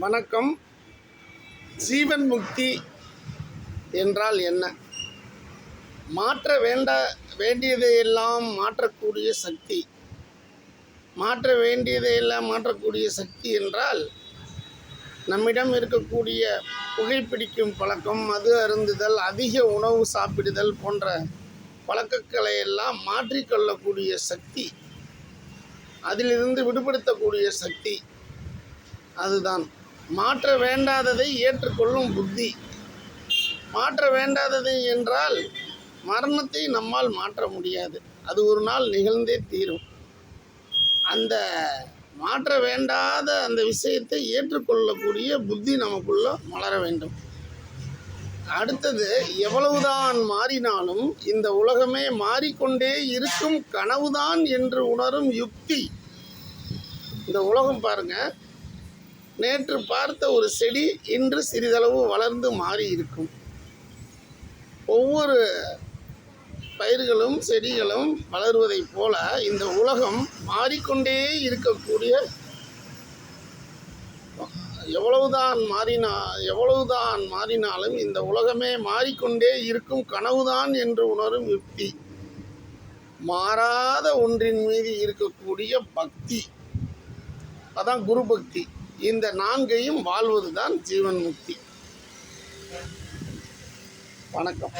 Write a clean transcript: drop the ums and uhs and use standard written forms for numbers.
வணக்கம். ஜீவன் முக்தி என்றால் என்ன? மாற்ற வேண்டியதையெல்லாம் மாற்றக்கூடிய சக்தி. மாற்ற வேண்டியதையெல்லாம் மாற்றக்கூடிய சக்தி என்றால், நம்மிடம் இருக்கக்கூடிய புகைப்பிடிக்கும் பழக்கம், மது அருந்துதல், அதிக உணவு சாப்பிடுதல் போன்ற பழக்கங்களை எல்லாம் மாற்றிக்கொள்ளக்கூடிய சக்தி, அதிலிருந்து விடுபடுத்தக்கூடிய சக்தி. அதுதான் மாற்ற வேண்டாததை ஏற்றுக்கொள்ளும் புத்தி. மாற்ற வேண்டாததை என்றால் மரணத்தை நம்மால் மாற்ற முடியாது, அது ஒரு நாள் நிகழ்ந்தே தீரும். அந்த மாற்ற வேண்டாத அந்த விஷயத்தை ஏற்றுக்கொள்ளக்கூடிய புத்தி நமக்குள்ள மலர வேண்டும். அடுத்தது, எவ்வளவுதான் மாறினாலும் இந்த உலகமே மாறிக்கொண்டே இருக்கும் கனவுதான் என்று உணரும் யுக்தி. இந்த உலகம் பாருங்க, நேற்று பார்த்த ஒரு செடி இன்று சிறிதளவு வளர்ந்து மாறி இருக்கும். ஒவ்வொரு பயிர்களும் செடிகளும் வளருவதைப் போல இந்த உலகம் மாறிக்கொண்டே இருக்கக்கூடிய, எவ்வளவுதான் மாறினாலும் இந்த உலகமே மாறிக்கொண்டே இருக்கும் கனவுதான் என்று உணரும் யுக்தி. மாறாத ஒன்றின் மீது இருக்கக்கூடிய பக்தி, அதான் குரு பக்தி. இந்த நான்கையும் வாழ்வதுதான் ஜீவன் முக்தி. வணக்கம்.